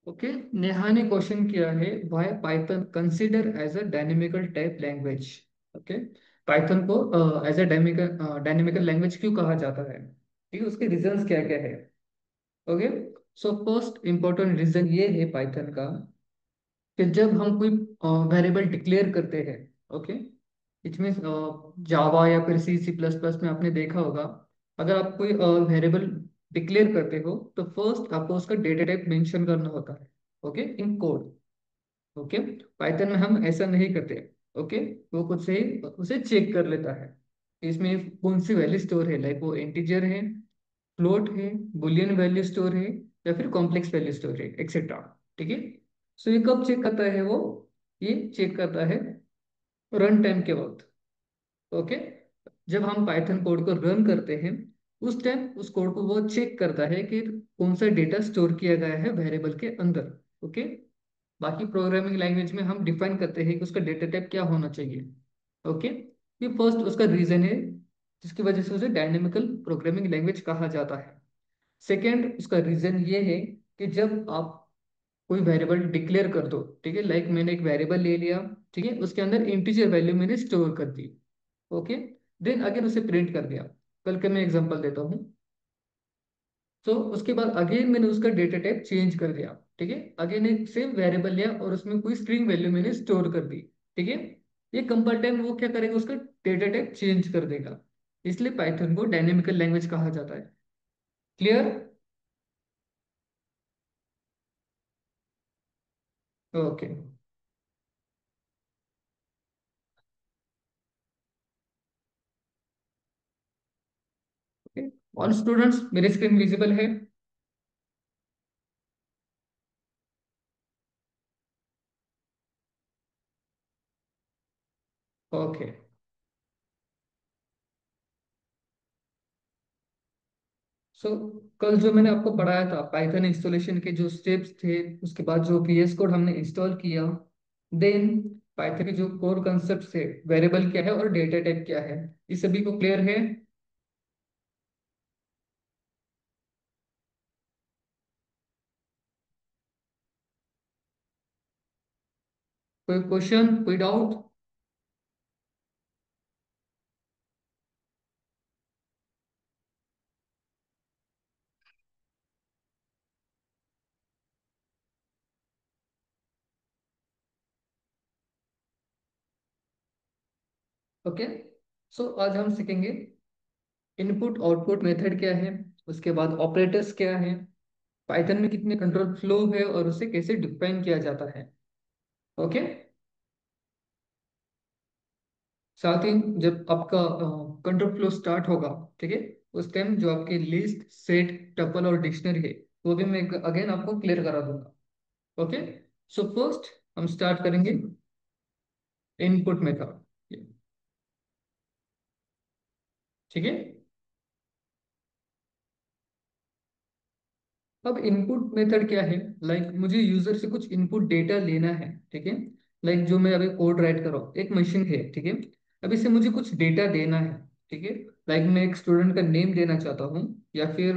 Okay, Neha ने question किया है, why Python consider as a dynamical type language. Okay, Python को as a dynamical dynamical language क्यों कहा जाता है, ठीक है, उसके रीजंस क्या क्या है। Okay, so first important reason ये है पाइथन का कि जब हम कोई वेरिएबल डिक्लेयर करते हैं, ओके, इट मीन्स जावा या फिर सी सी प्लस प्लस में आपने देखा होगा, अगर आप कोई वेरिएबल डिक्लेयर करते हो तो फर्स्ट आपको उसका डेटा टाइप मेंशन करना होता है, ओके, इन कोड। ओके, पाइथन में हम ऐसा नहीं करते। ओके, वो खुद से ही उसे चेक कर लेता है कि इसमें कौन सी वैल्यू स्टोर है, लाइक वो इंटीजर है, फ्लोट है, बुलियन वैल्यू स्टोर है, या फिर कॉम्प्लेक्स वैल्यू स्टोर है, एक्सेट्रा। ठीक है, सो ये कब चेक करता है वो, ये चेक करता है रन टाइम के वक्त। ओके, जब हम पाइथन कोड को रन करते हैं उस टाइम उस कोड को वो चेक करता है कि कौन सा डेटा स्टोर किया गया है वेरिएबल के अंदर। ओके, बाकी प्रोग्रामिंग लैंग्वेज में हम डिफाइन करते हैं कि उसका डेटा टाइप क्या होना चाहिए। ओके, ये फर्स्ट उसका रीजन है जिसकी वजह से उसे डायनेमिकल प्रोग्रामिंग लैंग्वेज कहा जाता है। सेकेंड उसका रीजन ये है कि जब आप कोई वेरिएबल डिक्लेयर कर दो, ठीक है, लाइक मैंने एक वेरिएबल ले लिया, ठीक है, उसके अंदर इंटीजर वैल्यू मैंने स्टोर कर दी। ओके, देन अगेन उसे प्रिंट कर दिया। कल के मैं एग्जांपल देता हूँ। तो उसके बाद अगेन मैंने उसका डेटा टाइप चेंज कर दिया, ठीक है, अगेन एक सेम वेरिएबल लिया और उसमें कोई स्ट्रिंग वैल्यू मैंने स्टोर कर दी। ठीक है, ये कंपाइल टाइम वो क्या करेगा, उसका डेटा टाइप चेंज कर देगा। इसलिए पाइथन को डायनेमिकल लैंग्वेज कहा जाता है। क्लियर? ओके। ऑल स्टूडेंट्स, मेरी स्क्रीन विजिबल है? ओके, सो कल जो मैंने आपको पढ़ाया था पाइथन इंस्टॉलेशन के जो स्टेप्स थे, उसके बाद जो VS कोड हमने इंस्टॉल किया, देन पाइथन के जो कोर कंसेप्ट थे, वेरिएबल क्या है और डेटा टाइप क्या है, ये सभी को क्लियर है? कोई क्वेश्चन, कोई डाउट? ओके, सो आज हम सीखेंगे इनपुट आउटपुट मेथड क्या है, उसके बाद ऑपरेटर्स क्या है, पाइथन में कितने कंट्रोल फ्लो है और उसे कैसे डिफाइन किया जाता है। ओके, साथ ही जब आपका कंट्रोल फ्लो स्टार्ट होगा, ठीक है, उस टाइम जो आपके लिस्ट, सेट, टपल और डिक्शनरी है वो भी मैं अगेन आपको क्लियर करा दूंगा। ओके, सो फर्स्ट हम स्टार्ट करेंगे इनपुट मेथड। ठीक है, अब इनपुट मेथड क्या है, लाइक मुझे यूजर से कुछ इनपुट डेटा लेना है, ठीक है, लाइक जो मैं अभी कोड राइट कर रहा हूँ, एक मशीन है, ठीक है, अब इसे मुझे कुछ डेटा देना है, ठीक है, लाइक मैं एक स्टूडेंट का नेम देना चाहता हूँ, या फिर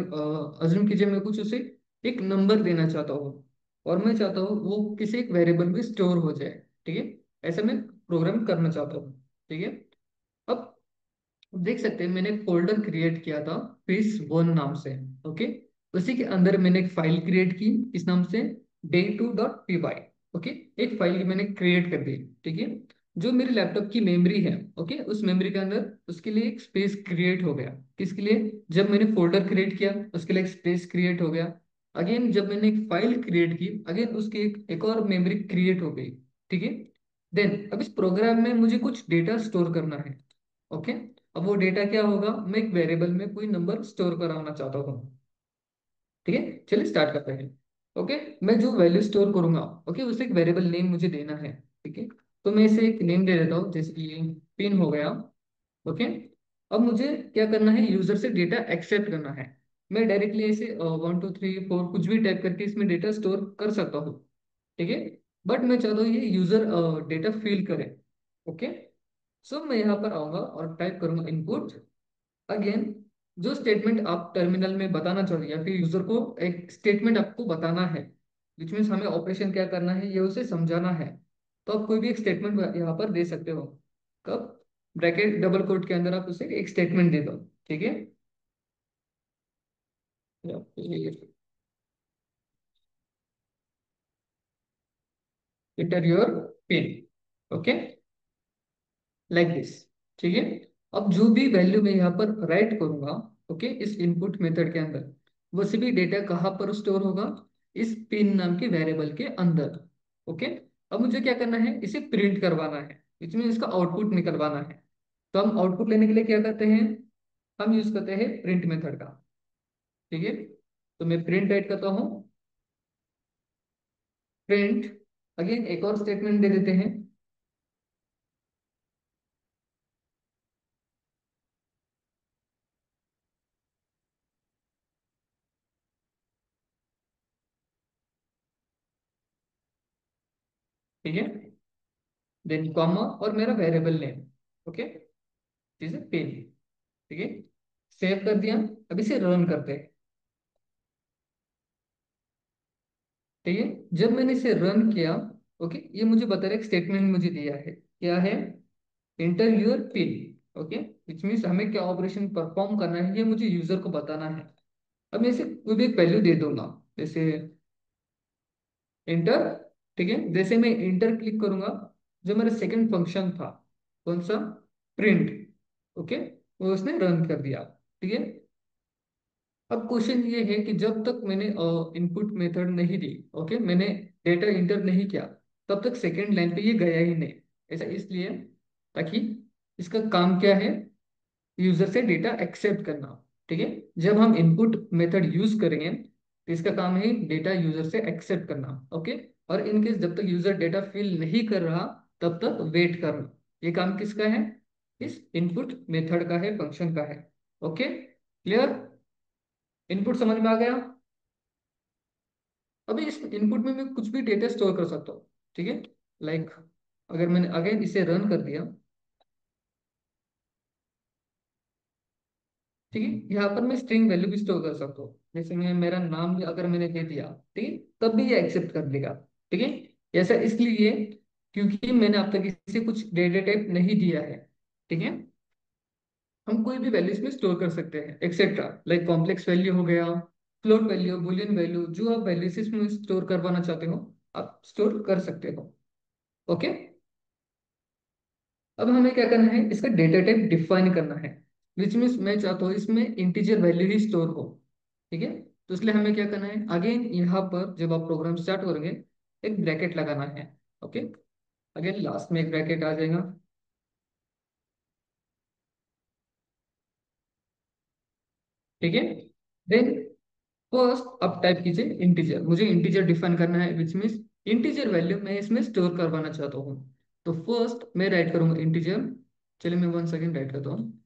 अज्यूम कीजिए मैं कुछ उसे एक नंबर देना चाहता हूँ, और मैं चाहता हूँ वो किसी एक वेरिएबल में स्टोर हो जाए। ठीक है, ऐसा मैं प्रोग्राम करना चाहता हूँ। ठीक है, अब देख सकते हैं मैंने एक फोल्डर क्रिएट किया था फिश वन नाम से। ओके, उसी के अंदर मैंने एक फाइल क्रिएट की इस नाम से day2.py। ओके, एक फाइल मैंने क्रिएट कर दी। ठीक है, जो मेरे लैपटॉप की मेमोरी है, ओके, उस मेमोरी के अंदर उसके लिए एक स्पेस क्रिएट हो गया। किसके लिए? जब मैंने फोल्डर क्रिएट किया उसके लिए एक स्पेस क्रिएट हो गया। अगेन जब मैंने एक फाइल क्रिएट की, अगेन उसकी एक और मेमोरी क्रिएट हो गई। ठीक है, देन अब इस प्रोग्राम में मुझे कुछ डेटा स्टोर करना है। ओके, अब वो डेटा क्या होगा, मैं एक वेरिएबल में कोई नंबर स्टोर कराना चाहता हूँ। ठीक है, चलिए स्टार्ट करते हैं। ओके, मैं जो वैल्यू स्टोर करूंगा, ओके, उसे एक वेरिएबल नेम मुझे देना है। ठीक है, तो मैं इसे एक नेम दे देता हूँ, जैसे कि पिन हो गया। ओके, अब मुझे क्या करना है, यूजर से डेटा एक्सेप्ट करना है। मैं डायरेक्टली इसे 1 2 3 4 कुछ भी टाइप करके इसमें डेटा स्टोर कर सकता हूँ। ठीक है, बट मैं चाहता हूँ ये यूजर डेटा फिल करे। ओके, सो मैं यहाँ पर आऊंगा और टाइप करूंगा इनपुट। अगेन जो स्टेटमेंट आप टर्मिनल में बताना चाहोगे या फिर यूजर को एक स्टेटमेंट आपको बताना है, विच मीन्स हमें ऑपरेशन क्या करना है ये उसे समझाना है। तो आप कोई भी एक स्टेटमेंट यहाँ पर दे सकते हो। कब? ब्रैकेट डबल कोट के अंदर आप उसे एक स्टेटमेंट दे दो। ठीक है, enter your pin. Okay, like this. ठीक है, अब जो भी वैल्यू मैं यहाँ पर राइट करूंगा, ओके, इस इनपुट मेथड के अंदर, वो सभी डेटा कहाँ पर स्टोर होगा? इस पिन नाम के वेरिएबल के अंदर। ओके, अब मुझे क्या करना है? इसे प्रिंट करवाना है, इसमें इसका आउटपुट निकलवाना है। तो हम आउटपुट लेने के लिए क्या करते हैं? हम यूज करते हैं प्रिंट मेथड का। ठीक है, तो मैं प्रिंट राइट करता हूँ, प्रिंट। अगेन एक और स्टेटमेंट दे देते हैं। ठीक है, देन कॉमा और मेरा variable name. Okay, this is pen. ठीक है, सेव कर दिया। अब इसे रन करते हैं। ठीक है, जब मैंने इसे रन किया, ओके, ये मुझे बता रहा है, एक स्टेटमेंट मुझे दिया है, क्या है? Enter your pin. Okay, which means हमें क्या ऑपरेशन परफॉर्म करना है ये मुझे यूजर को बताना है। अब मैं इसे कोई भी एक वैल्यू दे दूंगा, जैसे इंटर। ठीक है, जैसे मैं इंटर क्लिक करूंगा, जो मेरा सेकंड फंक्शन था, कौन सा? प्रिंट। ओके, वो उसने रन कर दिया। ठीक है, अब क्वेश्चन ये है कि जब तक मैंने इनपुट मेथड नहीं दी, ओके, मैंने डेटा इंटर नहीं किया, तब तक सेकेंड लाइन पे ये गया ही नहीं। ऐसा इसलिए ताकि इसका काम क्या है? यूजर से डेटा एक्सेप्ट करना। ठीक है, जब हम इनपुट मेथड यूज करेंगे तो इसका काम है डेटा यूजर से एक्सेप्ट करना। ओके, और इनकेस जब तक यूजर डेटा फिल नहीं कर रहा, तब तक वेट करना। ये काम किसका है? इस इनपुट मेथड का है, फंक्शन का है। Okay, clear? इनपुट समझ में आ गया? अभी इस इनपुट में मैं कुछ भी डेटा स्टोर कर सकता हूँ। ठीक है, लाइक अगर मैंने अगेन इसे रन कर दिया, ठीक है, यहाँ पर मैं स्ट्रिंग वैल्यू भी स्टोर कर सकता हूँ। जैसे मैं मेरा नाम भी अगर मैंने दे दिया, ठीक है, तब भी ये एक्सेप्ट कर लेगा। ठीक है, ऐसा इसलिए क्योंकि मैंने अब तक इसे कुछ डेटा टाइप नहीं दिया है। ठीक है, हम कोई भी वैल्यू इसमें स्टोर कर सकते हैं एक्सेट्रा, लाइक कॉम्प्लेक्स वैल्यू हो गया, फ्लोट वैल्यू, बुलियन वैल्यू, जो आप वैल्यूज इसमें स्टोर करवाना चाहते हो, आप स्टोर कर सकते हो। ओके, अब हमें क्या करना है? इसका डेटा टाइप डिफाइन करना है, विच मीन्स मैं चाहता हूँ इसमें इंटीजर वैल्यू ही स्टोर हो। ठीक है, तो इसलिए हमें क्या करना है? अगेन यहाँ पर जब आप प्रोग्राम स्टार्ट करोगे, एक ब्रैकेट लगाना है। ओके, अगेन लास्ट में एक ब्रैकेट आ जाएगा। ठीक है, देन फर्स्ट आप टाइप कीजिए इंटीजर। मुझे इंटीजर डिफाइन करना है, विच मीन्स इंटीजर वैल्यू मैं इसमें स्टोर करवाना चाहता हूँ। तो फर्स्ट मैं राइट करूंगा इंटीजर। चलिए मैं 1 सेकेंड राइट करता हूँ।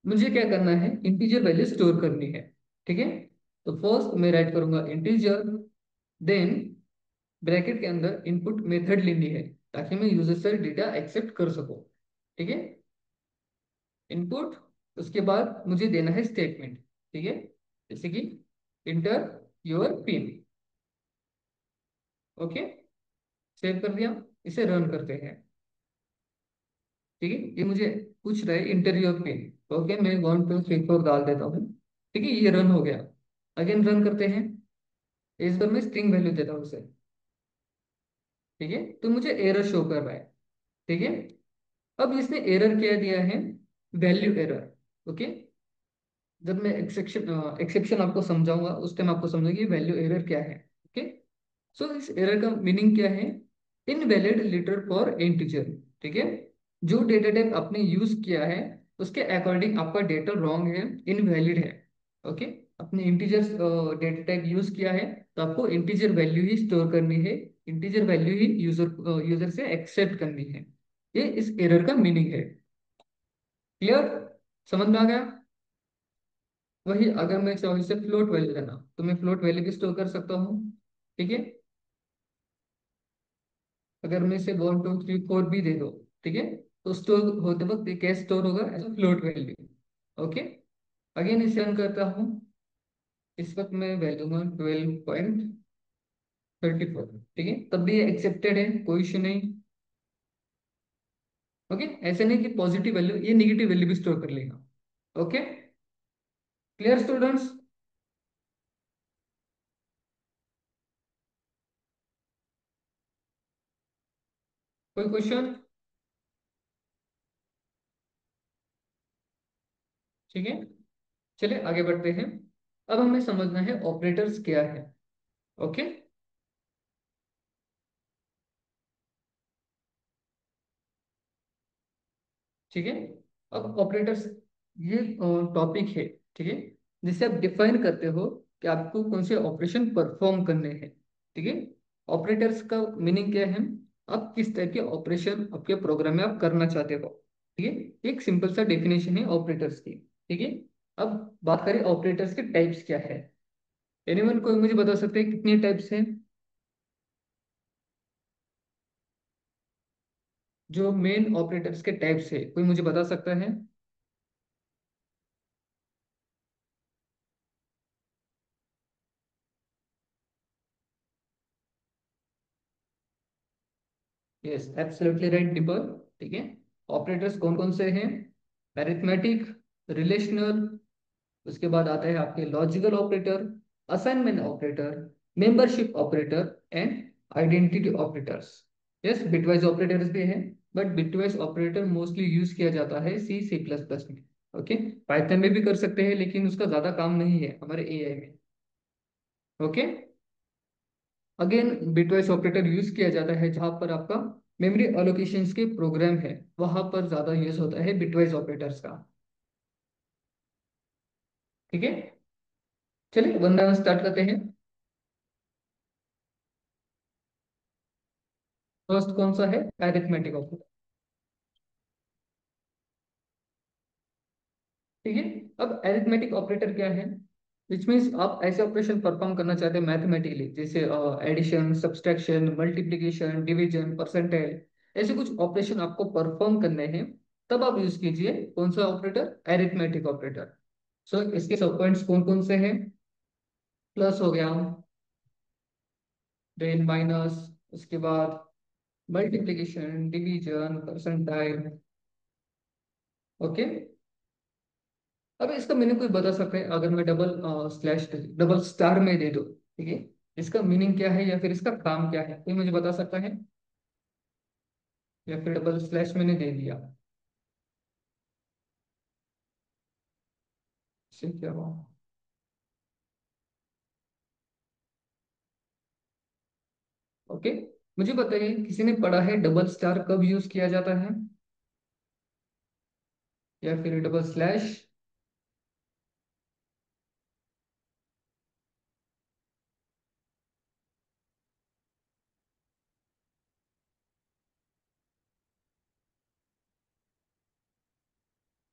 मुझे क्या करना है? इंटीजर वैल्यू स्टोर करनी है। ठीक है, तो फर्स्ट मैं राइट करूंगा इंटीजर, देन ब्रैकेट के अंदर इनपुट मेथड लेनी है, ताकि मैं यूजर से डेटा एक्सेप्ट कर सकूं। ठीक है, इनपुट, उसके बाद मुझे देना है स्टेटमेंट। ठीक है, जैसे कि inter your pin. Okay, save कर दिया, इसे रन करते हैं। ठीक है, ये मुझे पूछ रहा है इंटर योर पिन। ओके, मैं 1 2 3 4 डाल देता हूँ। ठीक है, ये रन हो गया। अगेन रन करते हैं। इस बार मैं स्ट्रिंग वैल्यू देता हूँ उसे। ठीक है, तो मुझे एरर शो कर रहा है। ठीक है, अब इसने एरर क्या दिया है? Value error. ओके, जब मैं एक्सेप्शन एक्सेप्शन आपको समझाऊंगा, उस टाइम आपको समझेंगे कि वैल्यू एरर क्या है। ओके, सो इस एरर का मीनिंग क्या है? Invalid letter for integer. ठीक है, जो डेटा टाइप आपने यूज किया है, उसके अकॉर्डिंग आपका डेटा रॉन्ग है, इनवैलिड है। ओके, अपने इंटीजर डेटा टाइप यूज किया है, तो आपको इंटीजर वैल्यू ही स्टोर करनी है, इंटीजर वैल्यू ही यूजर यूजर से एक्सेप्ट करनी है। ये इस एरर का मीनिंग है। क्लियर? समझ में आ गया? वही अगर मैं चाहूँ इसे फ्लोट वैल्यू लेना, तो मैं फ्लोट वैल्यू भी स्टोर कर सकता हूँ। ठीक है, अगर मैं इसे 1 2 3 4 भी दे दो, ठीक है, तो स्टोर होते वक्त ये कैसे स्टोर होगा? As float value. Okay, again इसे रन करता हूँ। इस वक्त मैं वैल्यू दूंगा 12.34। ठीक है, तब भी ये एक्सेप्टेड है, कोई इशू नहीं। ओके, ऐसे नहीं कि पॉजिटिव वैल्यू, ये निगेटिव वैल्यू भी स्टोर कर लेगा। Okay, clear students? कोई क्वेश्चन? ठीक है, चलिए आगे बढ़ते हैं। अब हमें समझना है ऑपरेटर्स क्या है। ओके, ठीक है। अब ऑपरेटर्स, ये टॉपिक है, ठीक है, जिसे आप डिफाइन करते हो कि आपको कौन से ऑपरेशन परफॉर्म करने हैं। ठीक है, ऑपरेटर्स का मीनिंग क्या है, आप किस टाइप के ऑपरेशन आपके प्रोग्राम में आप करना चाहते हो। ठीक है, एक सिंपल सा डेफिनेशन है ऑपरेटर्स की। ठीक है, अब बात करें ऑपरेटर्स के टाइप्स क्या है। एनीवन कोई मुझे बता सकते हैं कितने टाइप्स हैं? जो मेन ऑपरेटर्स के टाइप्स है, कोई मुझे बता सकता है? यस, एब्सोल्युटली राइट दीपक। ठीक है, ऑपरेटर्स कौन कौन से हैं? अरिथमेटिक, रिलेशनल, उसके बाद आता है आपके logical operator, assignment operator, membership operator and identity operators. Yes, bitwise operators भी है, but bitwise operator mostly use किया जाता है सी सी प्लस प्लस में। ओके, पाइथन में भी कर सकते हैं, लेकिन उसका ज्यादा काम नहीं है हमारे एआई में। Okay, again bitwise operator use किया जाता है जहां पर आपका मेमोरी एलोकेशंस के प्रोग्राम है, वहां पर ज्यादा यूज होता है बिटवाइज ऑपरेटर्स का। ठीक है, चलिए वन बाय वन स्टार्ट करते हैं। फर्स्ट कौन सा है? Arithmetic operator. ठीक है, अब अरिथमेटिक ऑपरेटर क्या है? विच मीन्स आप ऐसे ऑपरेशन परफॉर्म करना चाहते हैं मैथमेटिकली, जैसे addition, subtraction, multiplication, division, percentile, ऐसे कुछ ऑपरेशन आपको परफॉर्म करने हैं, तब आप यूज कीजिए कौन सा ऑपरेटर? Arithmetic operator. सो इसके सब पॉइंट्स कौन कौन से हैं? प्लस हो गया, देन माइनस, उसके बाद मल्टीप्लिकेशन, डिवीजन, परसेंटाइल। ओके, अब इसका मीनिंग कोई बता सकता है? अगर मैं डबल स्लैश, डबल स्टार में दे दो, ठीक है, इसका मीनिंग क्या है या फिर इसका काम क्या है, कोई मुझे बता सकता है? या फिर डबल स्लैश मैंने दे दिया, इससे क्या हुआ? ओके, मुझे बताइए किसी ने पढ़ा है डबल स्टार कब यूज किया जाता है, या फिर double slash?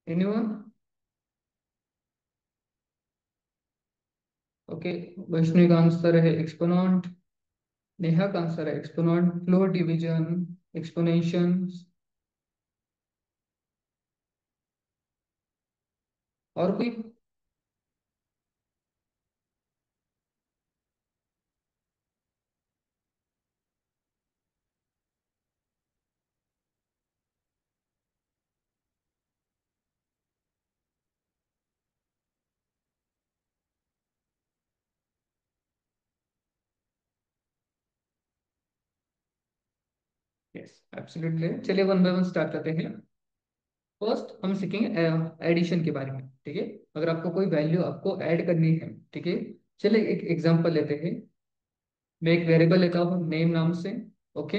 Anyone? Okay, Vaishnavi का आंसर है एक्सपोनेंट, नेहा का आंसर है एक्सपोनेंट, फ्लोर डिवीजन, एक्सपोनेंशन। और कोई? यस, एब्सोल्युटली, चलिए वन बाय वन स्टार्ट करते हैं। फर्स्ट हम सीखेंगे एडिशन के बारे में। ठीक है, अगर आपको कोई वैल्यू आपको ऐड करनी है, ठीक है, चलिए एक एग्जांपल लेते हैं। मैं एक वेरिएबल लेता हूँ नेम नाम से। ओके,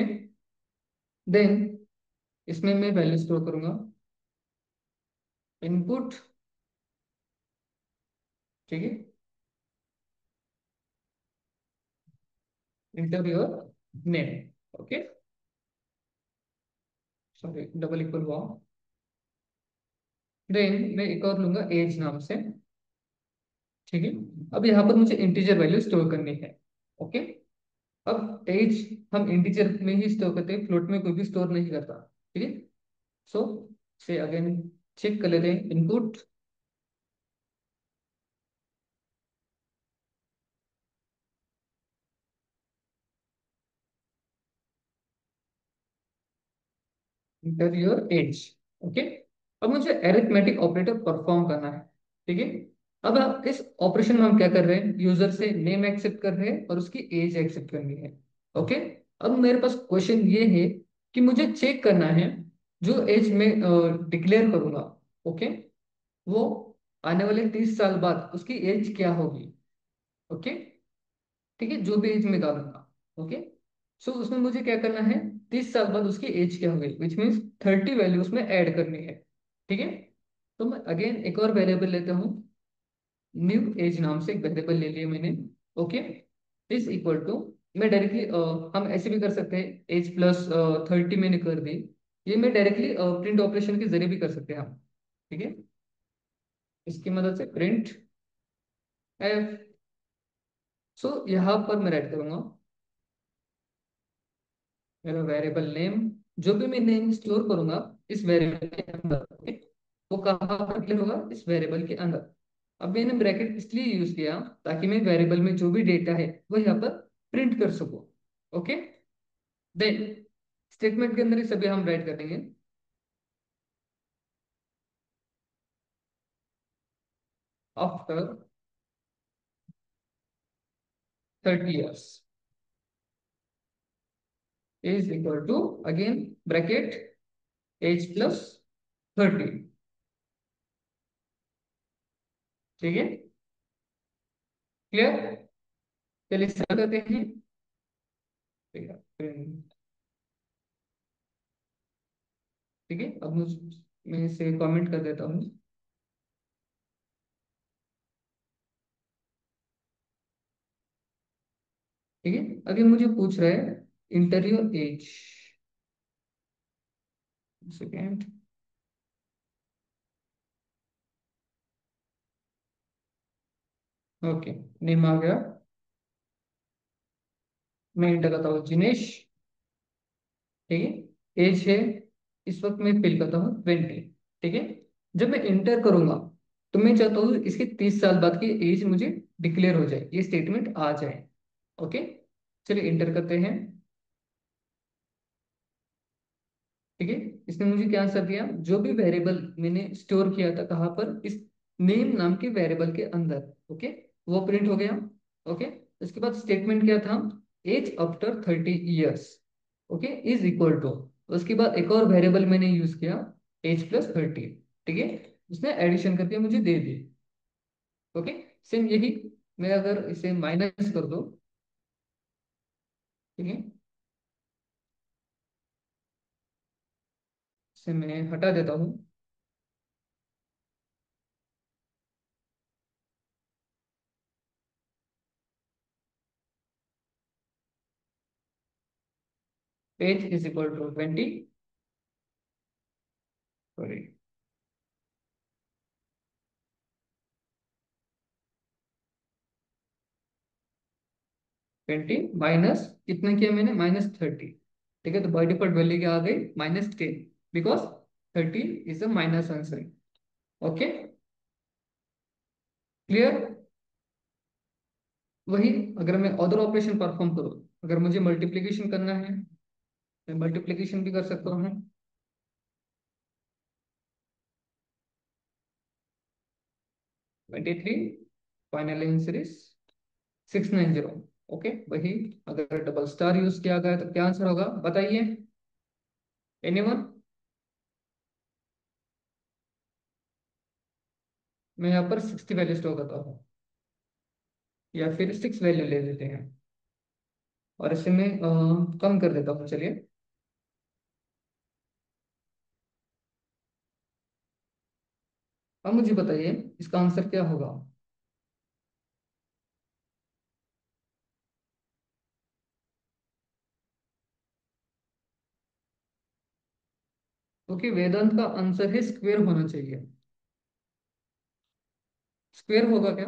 देन इसमें मैं वैल्यू स्टोर करूंगा, इनपुट। ठीक है, enter your name. Okay, sorry double equal हुआ। देन मैं एक और लूंगा एज नाम से। ठीक है, अब यहाँ पर मुझे इंटीजर वैल्यू स्टोर करनी है। ओके, अब एज हम इंटीजर में ही स्टोर करते हैं, फ्लोट में कोई भी स्टोर नहीं करता। ठीक है, सो से अगेन चेक कर लेते हैं। Input, inter your as. Okay. अब मुझे एरिथमेटिक ऑपरेटर परफॉर्म करना है। ठीक है। अब इस ऑपरेशन में हम क्या कर रहे हैं, यूजर से नेम एक्सेप्ट कर रहे हैं और उसकी एज एक्सेप्ट करनी है। ओके। अब मेरे पास क्वेश्चन ये है कि मुझे चेक करना है जो एज में डिक्लेयर करूंगा, ओके, वो आने वाले 30 साल बाद उसकी एज क्या होगी। ओके। ठीक है, जो भी एज में डालूंगा। ओके। सो उसमें मुझे क्या करना है, 30 साल बाद उसकी एज क्या होगी, विच मीन्स 30 वैल्यू उसमें ऐड करनी है। ठीक है। तो मैं अगेन एक और वेरिएबल लेता हूँ, न्यू एज नाम से एक वेरिएबल ले लिया मैंने। ओके। इज इक्वल टू, मैं डायरेक्टली, हम ऐसे भी कर सकते हैं, एज प्लस 30 मैंने कर दी। ये मैं डायरेक्टली प्रिंट ऑपरेशन के जरिए भी कर सकते हैं हम। ठीक है। इसकी मदद से प्रिंट एफ। सो यहाँ पर मैं राइट करूंगा मेरा वेरिएबल नेम, जो भी मैं नेम स्टोर करूंगा इस वेरिएबल के अंदर, okay? वो कहाँ पर क्लियर होगा, इस वेरिएबल के अंदर। अब मैंने ब्रैकेट इसलिए यूज किया ताकि मैं वेरिएबल में जो भी डेटा है वो यहाँ पर प्रिंट कर सकूं। ओके। देन स्टेटमेंट के अंदर ही सभी हम राइट कर देंगे, after 30 years is equal to, again bracket, age plus 30। ठीक है, क्लियर। चलिए स्टार्ट करते हैं। ठीक है। ठीक है, अब मैं इसे कमेंट कर देता हूँ। ठीक है, अभी मुझे पूछ रहा है enter your age. Second. Okay, name आ गया। मैं इंटर करता हूँ जिनेश। ठीक है, एज है, इस वक्त मैं फिल करता हूँ 20। ठीक है। जब मैं इंटर करूंगा तो मैं चाहता हूँ इसके 30 साल बाद की एज मुझे डिक्लेयर हो जाए, ये स्टेटमेंट आ जाए। ओके। चलिए इंटर करते हैं। ठीक है, इसने मुझे क्या आंसर दिया, जो भी वेरिएबल मैंने स्टोर किया था कहाँ पर, इस नेम नाम के वेरिएबल के अंदर। ओके, वो प्रिंट हो गया। ओके। इसके बाद स्टेटमेंट क्या था, age after 30 years, okay, is equal to, उसके बाद एक और वेरिएबल मैंने यूज किया, एज प्लस 30। ठीक है, उसने एडिशन करके मुझे दे दी। ओके। सेम यही, मैं अगर इसे माइनस कर दो, ठीक है, इसे मैं हटा देता हूँ। Age is equal to 20, sorry, 20 minus, कितना किया मैंने, -30। ठीक है, तो बाई डिफॉल्ट वैल्यू क्या आ गई, -10, because 30 is a minus answer. Okay, clear. वही, अगर मैं अदर ऑपरेशन परफॉर्म करूँ, अगर मुझे मल्टीप्लीकेशन करना है, मैं मल्टीप्लीकेशन भी कर सकता हूँ। 23, फाइनल आंसर इज 690। ओके, वही, अगर डबल स्टार यूज किया गया तो क्या आंसर होगा बताइए, एनीवन। मैं यहाँ पर 60 वैल्यू स्टोर करता हूँ, या फिर 6 वैल्यू ले लेते हैं, और इसे मैं कम कर देता हूँ, चलिए। अब मुझे बताइए इसका आंसर क्या होगा। क्योंकि वेदांत का आंसर है स्क्वेयर होना चाहिए। स्क्वेयर होगा क्या,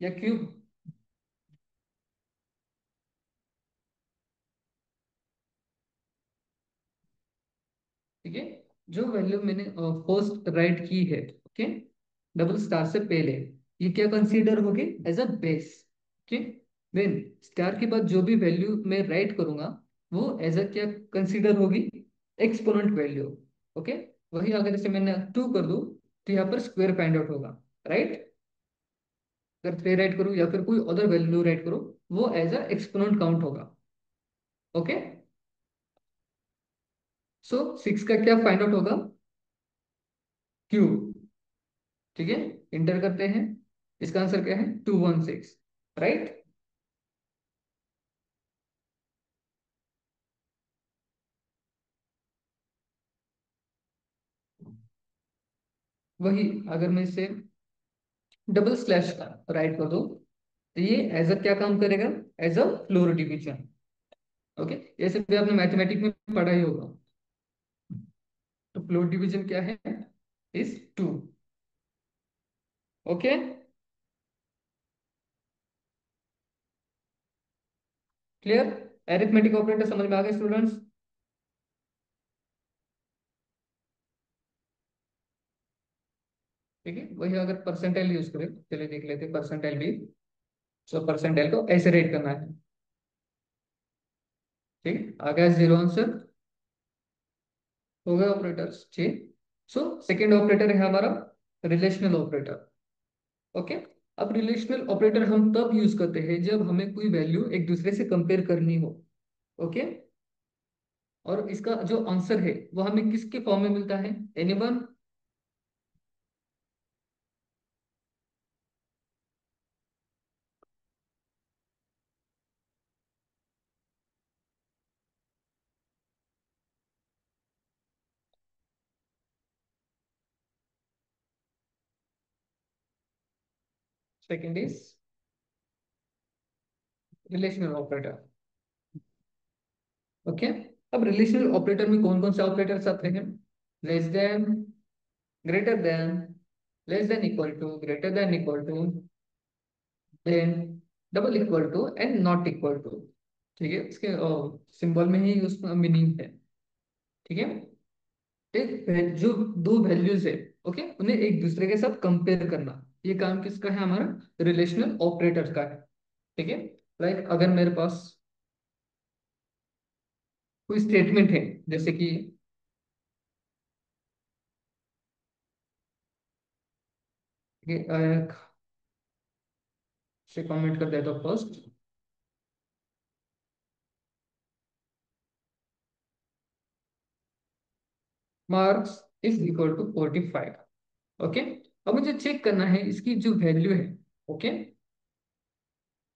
या क्यूब। ठीक है, जो वैल्यू मैंने फर्स्ट राइट की है, ओके, डबल स्टार से पहले, ये क्या कंसीडर होगी, as a base. Okay. Then star के बाद जो भी वैल्यू मैं राइट करूंगा वो एज अ क्या कंसीडर होगी, एक्सपोनेंट वैल्यू। ओके, वही अगर जैसे मैंने 2 कर दूं तो यहाँ पर स्क्वायर फाइंड आउट होगा, राइट। अगर 3 राइट करूँ या फिर कोई अदर वैल्यू राइट करूँ, वो एज अ एक्सपोनेंट काउंट होगा। ओके, सो 6 का क्या फाइंड आउट होगा? क्यू। ठीक है, इंटर करते हैं। इसका आंसर क्या है? 216, राइट। वही अगर मैं इसे डबल स्लैश का राइट कर दूं तो ये एज अ क्या काम करेगा? As a floor division. Okay, ये सब भी आपने मैथमेटिक्स में पढ़ा ही होगा। तो फ्लोर डिवीजन क्या है? Is 2। Okay, clear? Arithmetic operator समझ में आ गए स्टूडेंट्स? ठीक है, वही अगर परसेंटाइल यूज करें, चलिए देख लेते हैं परसेंटाइल भी। सो परसेंटाइल को ऐसे रेट करना है। ठीक है, आ गया जीरो आंसर। हो गए ऑपरेटर्स, ठीक। सो सेकेंड ऑपरेटर है हमारा रिलेशनल ऑपरेटर। ओके, अब रिलेशनल ऑपरेटर हम तब यूज करते हैं जब हमें कोई वैल्यू एक दूसरे से कंपेयर करनी हो। ओके, और इसका जो आंसर है वो हमें किसके फॉर्म में मिलता है? Anyone? Second is relational operator. Okay, अब रिलेशनल ऑपरेटर में कौन कौन से ऑपरेटर्स आते हैं? Less than, greater than, less than equal to, greater than equal to, then double equal to and not equal to. ठीक है, इसके सिंबल में ही उसका मीनिंग है। ठीक है, जो दो वैल्यूज है, ओके, उन्हें एक दूसरे के साथ कंपेयर करना, ये काम किसका है? हमारा रिलेशनल ऑपरेटर का है। ठीक है, लाइक अगर मेरे पास कोई स्टेटमेंट है, जैसे कि से कमेंट कर देता हूँ first. Marks is equal to 45। Okay, अब मुझे चेक करना है इसकी जो वैल्यू है, ओके,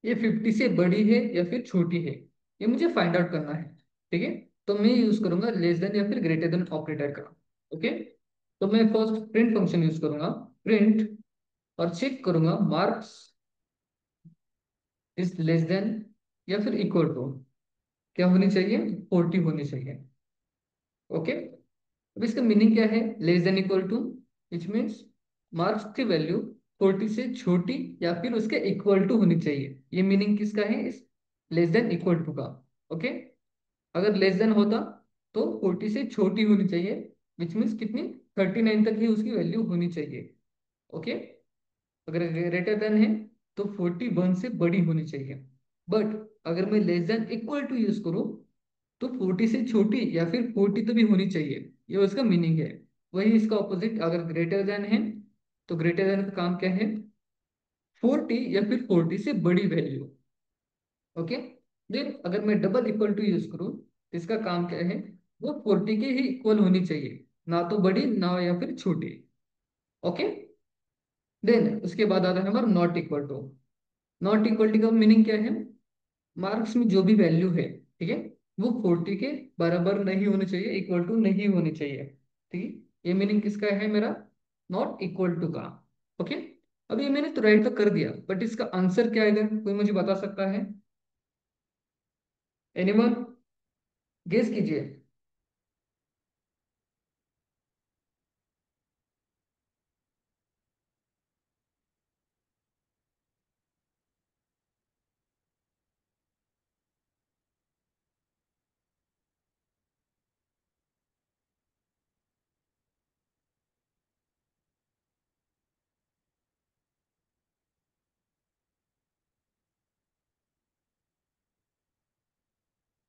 ये 50 से बड़ी है या फिर छोटी है, ये मुझे फाइंड आउट करना है। ठीक है, तो मैं यूज करूंगा लेस देन या फिर ग्रेटर देन ऑपरेटर का। ओके, तो मैं फर्स्ट प्रिंट फंक्शन यूज करूंगा, प्रिंट, और चेक करूंगा मार्क्स इज लेस देन या फिर इक्वल टू, क्या होनी चाहिए? 40 होनी चाहिए। ओके, अब इसका मीनिंग क्या है? Less than equal to, which means marks की वैल्यू 40 से छोटी या फिर उसके इक्वल टू होनी चाहिए। ये मीनिंग किसका है? इस लेस देन इक्वल टू का। ओके, अगर लेस देन होता तो 40 से छोटी होनी चाहिए, विच मीन्स कितनी? 39 तक ही उसकी वैल्यू होनी चाहिए। ओके, अगर ग्रेटर देन है तो 41 से बड़ी होनी चाहिए। बट अगर मैं less than equal to use करूँ तो 40 से छोटी या फिर 40 तो भी होनी चाहिए, ये उसका मीनिंग है। वही इसका ऑपोजिट अगर ग्रेटर देन है तो ग्रेटर देन का काम क्या है? 40 या फिर 40 से बड़ी वैल्यू। ओके, देन अगर मैं डबल इक्वल टू यूज करूँ तो इसका काम क्या है? वो 40 के ही इक्वल होनी चाहिए, ना तो बड़ी ना या फिर छोटी। ओके, देन उसके बाद आता है हमारा not equal to. Not equal to का मीनिंग क्या है? मार्क्स में जो भी वैल्यू है, ठीक है, वो 40 के बराबर नहीं होनी चाहिए, इक्वल टू नहीं होनी चाहिए। ठीक है, ये मीनिंग किसका है मेरा? नॉट इक्वल टू का। ओके, अब ये मैंने तो राइट तो कर दिया, बट इसका आंसर क्या आएगा? कोई मुझे बता सकता है? एनीवन, गेस कीजिए।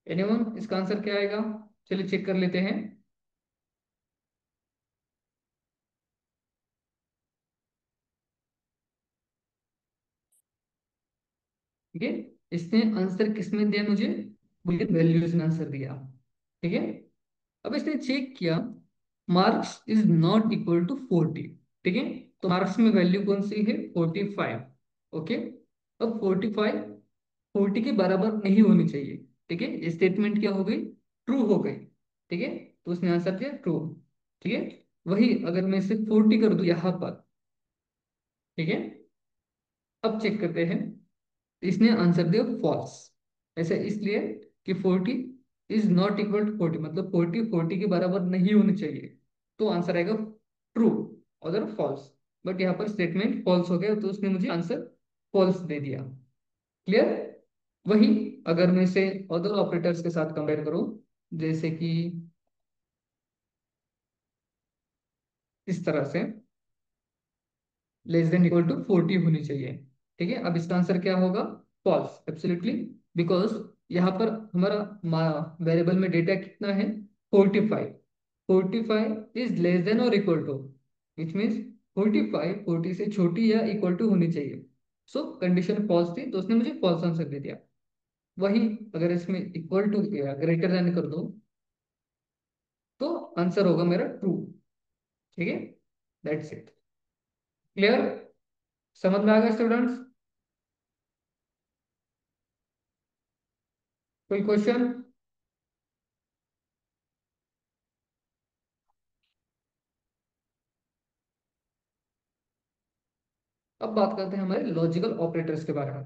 एनीवन, इसका आंसर क्या आएगा? चलिए चेक कर लेते हैं। ठीक है। इसने आंसर किस में दिया मुझे, बुलियन वैल्यूज में आंसर दिया। ठीक है। अब इसने चेक किया, marks is not equal to 40। ठीक है। तो मार्क्स में वैल्यू कौन सी है, 45। ओके। अब 45 40 के बराबर नहीं होनी चाहिए। ठीक है, ये स्टेटमेंट क्या हो गई, ट्रू हो गई। ठीक है। तो उसने आंसर दिया ट्रू। ठीक है। वही अगर मैं इसे 40 कर दूं यहां पर, ठीक है, अब चेक करते हैं। इसने आंसर दिया फॉल्स। ऐसा इसलिए कि 40 इज नॉट इक्वल टू 40, मतलब 40 के बराबर नहीं होनी चाहिए। तो आंसर आएगा ट्रू, अदर फॉल्स। बट यहाँ पर स्टेटमेंट फॉल्स हो गया, तो उसने मुझे आंसर फॉल्स दे दिया। क्लियर। वही अगर मैं इसे अदर ऑपरेटर्स के साथ कंपेयर करूं, जैसे कि इस तरह से, लेस देन इक्वल टू 40 होनी चाहिए। ठीक है। अब इसका आंसर क्या होगा, फॉल्स एब्सोल्युटली। बिकॉज यहाँ पर हमारा वेरिएबल में डेटा कितना है, 45। 45 इज लेस देन और इक्वल टू, विच मीन्स 45 40 से छोटी या इक्वल टू होनी चाहिए। सो कंडीशन फॉल्स थी, तो उसने मुझे फॉल्स आंसर दे दिया। वही अगर इसमें इक्वल टू या ग्रेटर देन कर दो, तो आंसर होगा मेरा ट्रू। ठीक है। That's it. क्लियर, समझ में आ गया स्टूडेंट्स। कोई क्वेश्चन। अब बात करते हैं हमारे लॉजिकल ऑपरेटर्स के बारे में।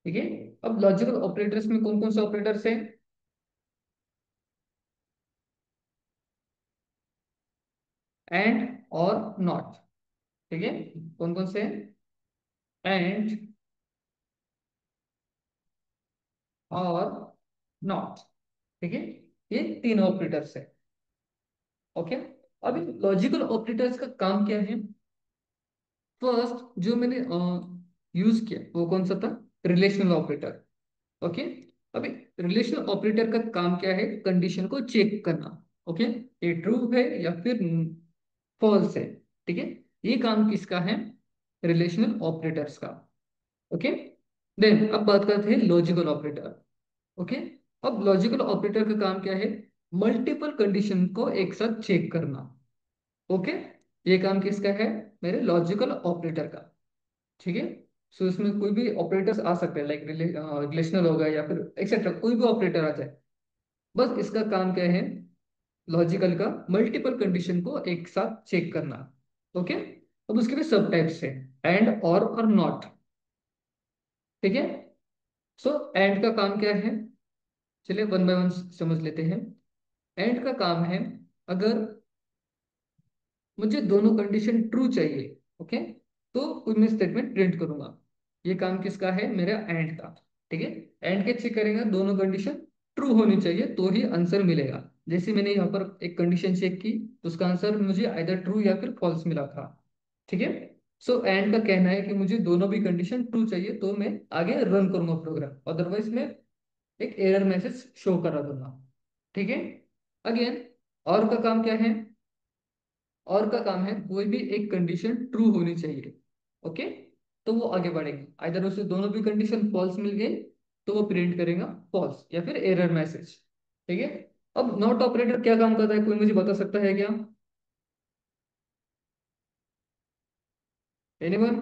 ठीक है। अब लॉजिकल ऑपरेटर्स में कौन कौन से ऑपरेटर्स हैं, एंड और नॉट। ठीक है। कौन कौन से, एंड और नॉट। ठीक है। ये तीन ऑपरेटर्स है। ओके। अभी लॉजिकल ऑपरेटर्स का काम क्या है। फर्स्ट जो मैंने यूज किया वो कौन सा था, रिलेशनल ऑपरेटर। ओके। अभी रिलेशनल ऑपरेटर का काम क्या है, कंडीशन को चेक करना। ओके। ये ट्रू है या फिर फॉल्स है। ठीक है। ये काम किसका है, रिलेशनल ऑपरेटर्स का। ओके। देन अब बात करते हैं लॉजिकल ऑपरेटर। ओके। अब लॉजिकल ऑपरेटर का काम क्या है, मल्टीपल कंडीशन को एक साथ चेक करना। ओके। ये काम किसका है, मेरे लॉजिकल ऑपरेटर का। ठीक है। सो इसमें कोई भी ऑपरेटर्स आ सकते हैं, लाइक रिलेशनल होगा या फिर एक्सेट्रा, कोई भी ऑपरेटर आ जाए। बस इसका काम क्या है, लॉजिकल का मल्टीपल कंडीशन को एक साथ चेक करना। ओके। अब उसके भी सब टाइप्स है, एंड और नॉट। ठीक है। सो एंड का काम क्या है, चलिए वन बाय वन समझ लेते हैं। एंड का काम है, अगर मुझे दोनों कंडीशन ट्रू चाहिए, ओके, तो कोई मैं स्टेटमेंट प्रिंट करूंगा। ये काम किसका है, मेरा एंड का। ठीक है। एंड के चेक करेगा, दोनों कंडीशन ट्रू होनी चाहिए तो ही आंसर मिलेगा। जैसे मैंने यहाँ पर एक कंडीशन चेक की, तो उसका आंसर मुझे आइदर ट्रू या फिर फॉल्स मिला था। ठीक है। सो एंड का कहना है कि मुझे दोनों भी कंडीशन ट्रू चाहिए तो मैं आगे रन करूंगा प्रोग्राम, अदरवाइज मैं एक एरर मैसेज शो करा दूंगा। ठीक है। अगेन और का काम क्या है, और का काम है कोई भी एक कंडीशन ट्रू होनी चाहिए। ओके। तो वो आगे बढ़ेगी, आइदर उसे दोनों भी कंडीशन फॉल्स मिल गई तो वो प्रिंट करेगा फॉल्स या फिर एरर मैसेज। ठीक है। अब नॉट ऑपरेटर क्या काम करता है, कोई मुझे बता सकता है क्या, एनीवन।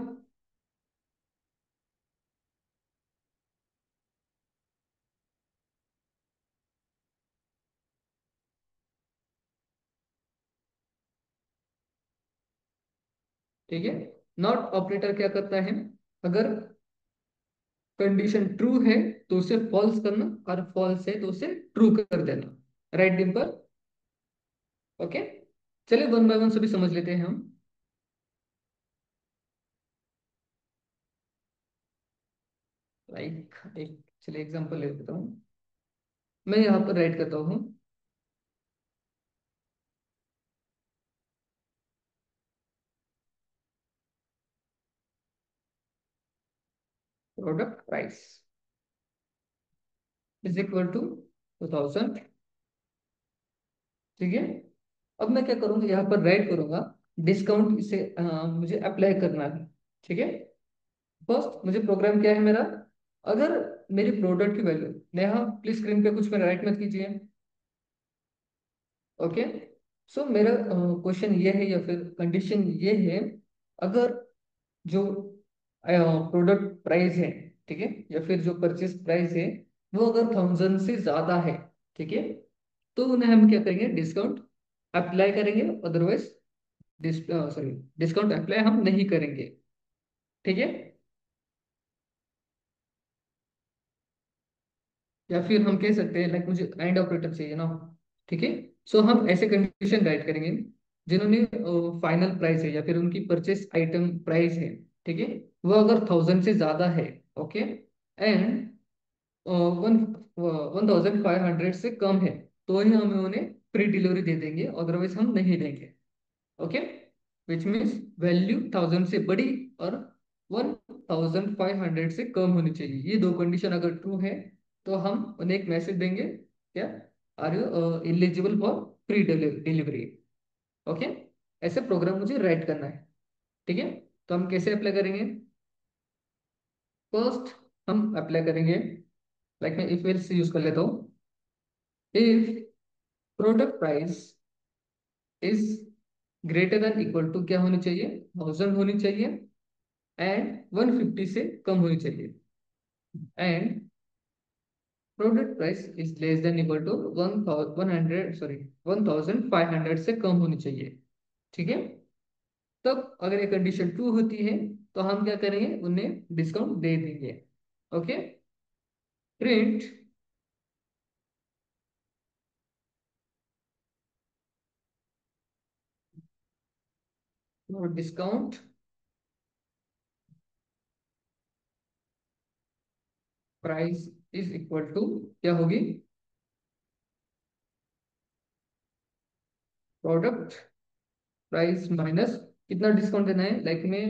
ठीक है। नॉट ऑपरेटर क्या करता है, अगर कंडीशन ट्रू है तो उसे फॉल्स करना, और फॉल्स है तो उसे ट्रू कर देना। राइट डिम्पल। ओके। चलिए वन बाय वन सभी समझ लेते हैं हम। लाइक एक, चलिए एग्जांपल ले लेता हूँ। मैं यहाँ पर राइट करता हूँ, product price is equal to 2000। ठीक है। अब मैं क्या करूंगा, यहाँ पर राइट करूंगा डिस्काउंट, इसे मुझे अप्लाई करना है। ठीक है। फर्स्ट मुझे प्रोग्राम क्या है मेरा, अगर मेरी प्रोडक्ट की वैल्यू, नेहा प्लीज स्क्रीन पे कुछ मेरा राइट मत कीजिए। ओके। सो मेरा क्वेश्चन ये है या फिर कंडीशन ये है, अगर जो प्रोडक्ट प्राइस है, ठीक है, या फिर जो परचेस प्राइस है, वो अगर 1000 से ज्यादा है, ठीक है, तो उन्हें हम क्या करेंगे, डिस्काउंट अप्लाई करेंगे। अदरवाइज सॉरी, डिस्काउंट अप्लाई हम नहीं करेंगे। ठीक है। या फिर हम कह सकते हैं लाइक मुझे एंड ऑपरेटर चाहिए ना। ठीक है। सो हम ऐसे कंडीशन राइट करेंगे जिन्होंने फाइनल प्राइस है या फिर उनकी परचेस आइटम प्राइस है, ठीक है, वो अगर 1000 से ज्यादा है, ओके, एंड वन 1500 से कम है, तो ही हम उन्हें फ्री डिलीवरी दे देंगे, अदरवाइज हम नहीं देंगे। ओके। विच मीन्स वैल्यू 1000 से बड़ी और 1500 से कम होनी चाहिए। ये दो कंडीशन अगर ट्रू है तो हम उन्हें एक मैसेज देंगे, क्या, are you eligible for free delivery. Okay. ऐसे प्रोग्राम मुझे राइट करना है। ठीक है। तो हम कैसे अप्लाई करेंगे, फर्स्ट हम अप्लाई करेंगे, लाइक मैं इफ एल्स यूज कर लेता हूँ। If product price is greater than equal to क्या होनी चाहिए, 1000 होनी चाहिए, एंड 150 से कम होनी चाहिए, and product price is less than equal to 100 sorry 1500 से कम होनी चाहिए। ठीक है। तब अगर ये कंडीशन ट्रू होती है तो हम क्या करेंगे, उन्हें डिस्काउंट दे देंगे। Okay. Print discount price is equal to क्या होगी, प्रोडक्ट प्राइस माइनस कितना डिस्काउंट देना है, लाइक मैं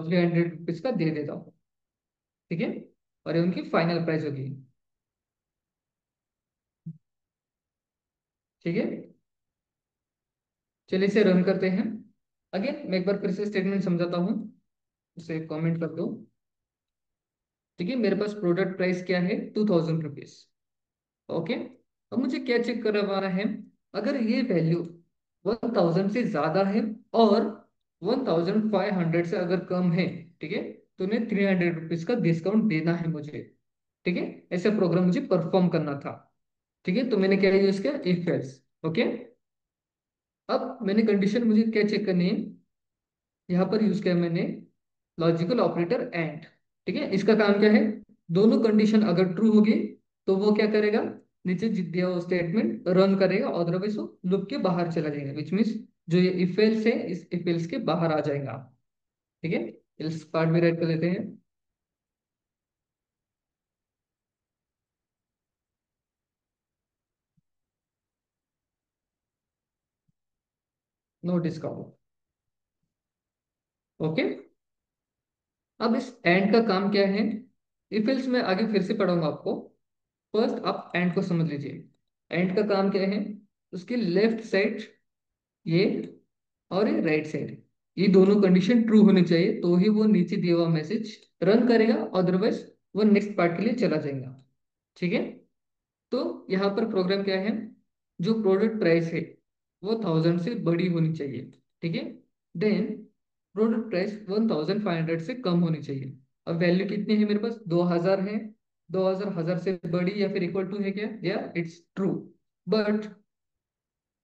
300 रुपीज का दे देता हूँ। ठीक है। और ये उनकी फाइनल प्राइस होगी। ठीक है। चलिए इसे रन करते हैं। अगेन मैं एक बार फिर से स्टेटमेंट समझाता हूँ, उसे कमेंट कर दो। ठीक है। मेरे पास प्रोडक्ट प्राइस क्या है, 2000 रुपीज। ओके। अब मुझे क्या चेक करवाना है, अगर ये वैल्यू 1000 से ज्यादा है और 1500 से अगर कम है, ठीक है, तो उन्हें 300 रुपीज का डिस्काउंट देना है मुझे। ठीक है। ऐसा प्रोग्राम मुझे परफॉर्म करना था। ठीक है। तो मैंने क्या यूज किया, इफ एल्स। ओके। अब मैंने कंडीशन मुझे क्या चेक करनी है, यहाँ पर यूज किया मैंने लॉजिकल ऑपरेटर एंड। ठीक है। इसका काम क्या है, दोनों कंडीशन अगर ट्रू होगी तो वो क्या करेगा, नीचे दिया हुआ स्टेटमेंट रन करेगा, अदरवाइज वो लूप के बाहर चला जाएगा, विच मीन्स जो ये इफ एल्स है इस इफ एल्स के बाहर आ जाएगा। ठीक है। एल्स पार्ट भी राइट कर लेते हैं। No discount. ओके। अब इस एंड का काम क्या है, इफ एल्स में आगे फिर से पढ़ाऊंगा आपको। फर्स्ट आप एंड को समझ लीजिए। एंड का काम क्या है, उसके लेफ्ट साइड ये और ये राइट साइड, ये दोनों कंडीशन ट्रू होनी चाहिए, तो ही वो नीचे दिया हुआ मैसेज रन करेगा, अदरवाइज वो नेक्स्ट पार्ट के लिए चला जाएगा। ठीक है। तो यहाँ पर प्रोग्राम क्या है, जो प्रोडक्ट प्राइस है वो 1000 से बड़ी होनी चाहिए। ठीक है। देन प्रोडक्ट प्राइस 1500 से कम होनी चाहिए। अब वैल्यू कितनी है मेरे पास, 2000 है। 2000 1000 से बड़ी या फिर इक्वल टू है क्या, या it's true. But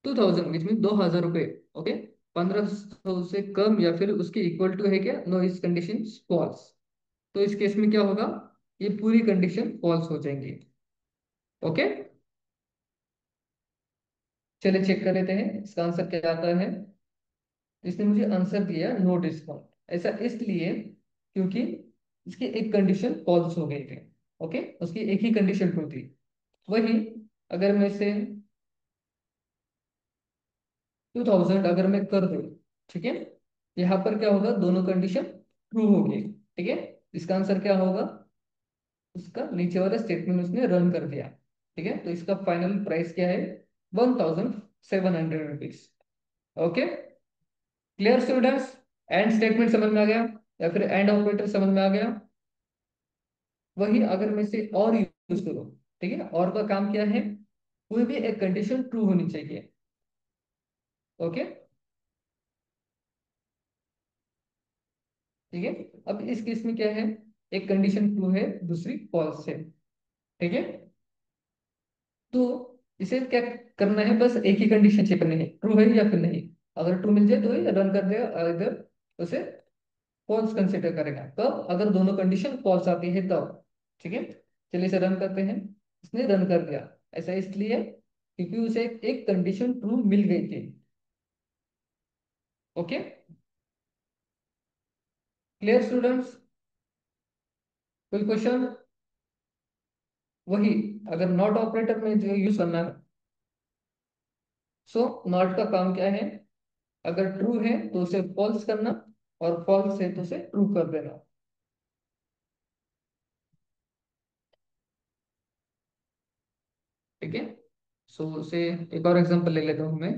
2000 which mean 2000 रुपये, ओके, 1500 से कम या फिर उसके इक्वल टू है क्या, नो, इस कंडीशन फॉल्स। तो इस केस में क्या होगा, ये पूरी कंडीशन फॉल्स हो जाएंगी। ओके। चलिए चेक कर लेते हैं इसका आंसर क्या आता है। इसने मुझे आंसर दिया नो डिस्काउंट। ऐसा इसलिए क्योंकि इसकी एक कंडीशन फॉल्स हो गई थी। ओके। उसकी एक ही कंडीशन ट्रू थी। वही अगर मैं इसे 2000 अगर मैं कर दूं, ठीक है, यहाँ पर क्या होगा, दोनों कंडीशन ट्रू होगी। ठीक है। इसका आंसर क्या होगा, उसका नीचे वाला स्टेटमेंट उसने रन कर दिया। ठीक है, तो इसका फाइनल प्राइस क्या है? 1700 rupees. Okay, clear students? And statement समझ में आ गया या फिर एंड ऑपरेटर समझ में आ गया? वही अगर मैं से और यूज करूँ, ठीक है, और का काम क्या है? कोई भी एक कंडीशन ट्रू होनी चाहिए। ओके, ठीक है। अब इस केस में क्या है? एक कंडीशन ट्रू है, दूसरी फॉल्स है। ठीक है, तो इसे क्या करना है? बस एक ही कंडीशन चेक करनी है, ट्रू है या फिर नहीं। अगर ट्रू मिल जाए तो ये रन कर देगा, इधर उसे फॉल्स कंसिडर करेगा। कब? अगर दोनों कंडीशन फॉल्स आती है तब। ठीक है, चलिए इसे रन करते हैं। इसने रन कर दिया। ऐसा इसलिए क्योंकि उसे एक कंडीशन ट्रू मिल गई थी। Okay, clear students? कोई क्वेश्चन? वही, अगर नॉट ऑपरेटर में जो यूज करना है, सो नॉट का काम क्या है? अगर ट्रू है तो उसे फॉल्स करना, और फॉल्स है तो उसे ट्रू कर देना। ठीक है, सो उसे एक और एग्जांपल ले लेता हूं मैं।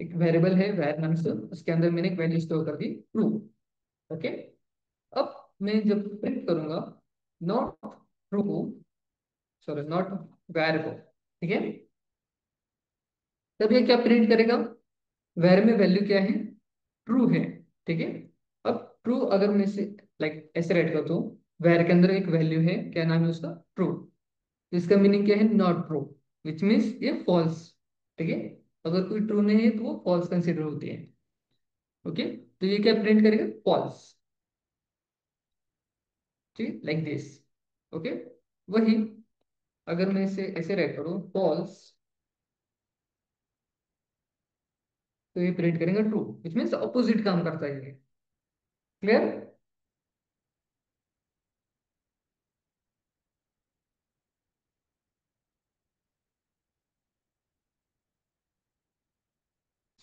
एक वेरिएबल है var नाम से, उसके अंदर मैंने एक वैल्यू स्टोर कर दी, ट्रू। ओके, अब मैं जब प्रिंट करूंगा नॉट ट्रू को, सॉरी नॉट var को, ठीक है, तब ये क्या प्रिंट करेगा? var में वैल्यू क्या है? ट्रू है। ठीक है, अब ट्रू अगर मैं से लाइक ऐसे राइट करता हूँ, var के अंदर एक वैल्यू है, क्या नाम है उसका? ट्रू। इसका मीनिंग क्या है? नॉट ट्रू, विच मीन्स ये फॉल्स। ठीक है, अगर कोई ट्रू नहीं है तो वो फॉल्स कंसिडर होती है। ओके, तो ये क्या प्रिंट करेगा? फॉल्स। ठीक, लाइक दिस। ओके, वही अगर मैं इसे ऐसे राइट करूँ फॉल्स, तो ये प्रिंट करेगा ट्रू, विच मीन्स ऑपोजिट काम करता है ये। क्लियर?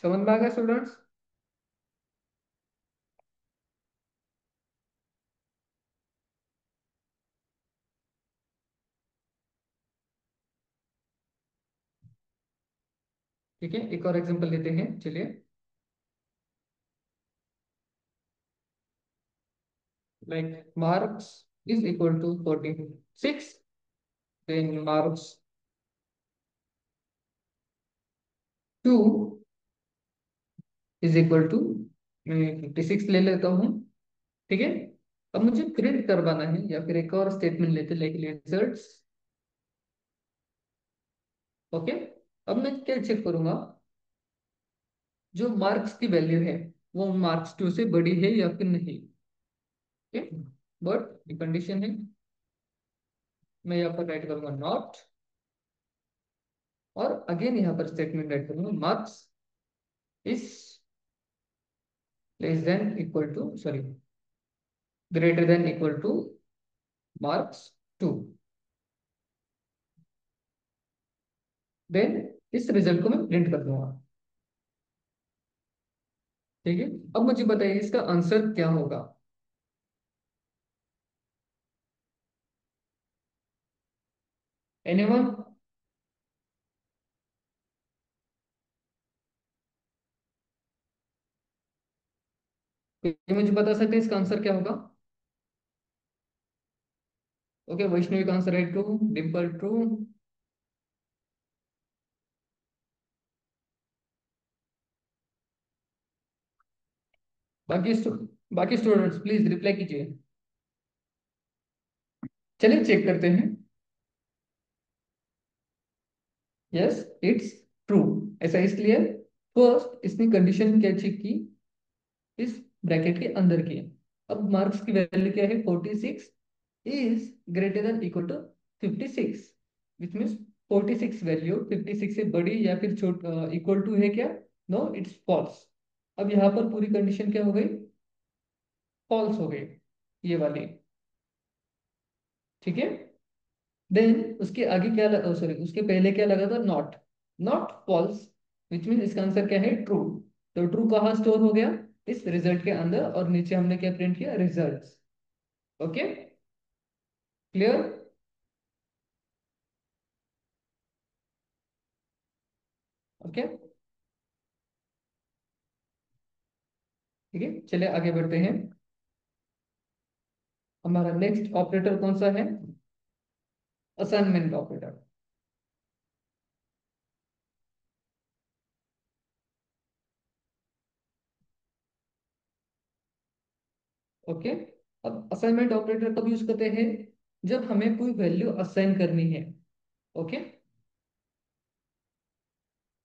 समझ में आ गया स्टूडेंट्स? ठीक है, एक और एग्जांपल लेते हैं, चलिए। Like marks is equal to 46, then marks 2 is equal to, मैं 56 ले लेता हूँ। ठीक है, अब मुझे प्रिंट करवाना है, या फिर एक और स्टेटमेंट लेते लाइक रिजल्ट्स। ओके, अब मैं क्या चेक करूंगा? जो मार्क्स की वैल्यू है वो मार्क्स 2 से बड़ी है या फिर नहीं। ओके, बट कंडीशन है, मैं यहाँ पर राइट करूंगा नॉट, और अगेन यहाँ पर स्टेटमेंट राइट करूंगा marks is less than equal to, sorry, greater than equal to marks 2। Then इस रिजल्ट को मैं प्रिंट कर दूंगा। ठीक है, अब मुझे बताइए इसका आंसर क्या होगा? एनीवन? ये मुझे बता सकते हैं इसका आंसर क्या होगा? ओके, वैष्णवी का आंसर है ट्रू, डिम्पल ट्रू। बाकी बाकी स्टूडेंट्स प्लीज रिप्लाई कीजिए। चलिए चेक करते हैं। Yes, it's true. ऐसा इसलिए, फर्स्ट इसने कंडीशन क्या चेक की? इस ब्रैकेट के अंदर की। अब मार्क्स की वैल्यू क्या है? 46 is greater than equal to 56, which means 46 value 56 से बड़ी या फिर छोट इक्वल टू है क्या? No, it's false. अब यहाँ पर पूरी कंडीशन क्या हो गई? फॉल्स हो गई, ये वाली। ठीक है, देन उसके आगे क्या लगा? सॉरी, उसके पहले क्या लगा था? Not. Not false, which mean इसका आंसर क्या है? ट्रू। तो ट्रू कहाँ स्टोर हो गया? इस रिजल्ट के अंदर, और नीचे हमने क्या प्रिंट किया? रिजल्ट्स। Okay, clear? ओके, ठीक है, चलिए आगे बढ़ते हैं। हमारा नेक्स्ट ऑपरेटर कौन सा है? Assignment operator. ओके, अब असाइनमेंट ऑपरेटर कब यूज करते हैं? जब हमें कोई वैल्यू असाइन करनी है। ओके,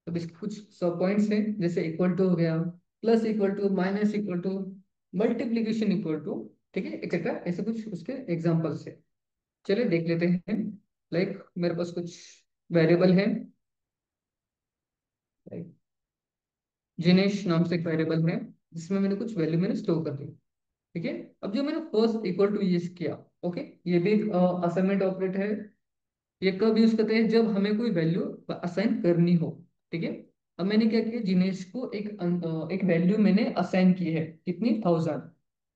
अब इसके कुछ सब पॉइंट्स हैं, जैसे इक्वल टू हो गया, plus equal to, minus equal to, multiplication equal to, ठीक है, एक्सेट्रा, ऐसे कुछ उसके एग्जांपल्स है। चलिए देख लेते हैं। लाइक मेरे पास कुछ वेरिएबल है, लाइक जिनेश नाम से एक वेरिएबल है, जिसमें मैंने कुछ वैल्यू मैंने स्टोर कर दी। ठीक है, अब जो मैंने फर्स्ट इक्वल टू यूज किया, ओके, ये भी एक असाइनमेंट ऑपरेटर है। ये कब यूज करते हैं? जब हमें कोई वैल्यू असाइन करनी हो। ठीक है, अब मैंने क्या किया, जिनेश को एक वैल्यू मैंने असाइन की है, कितनी? 1000।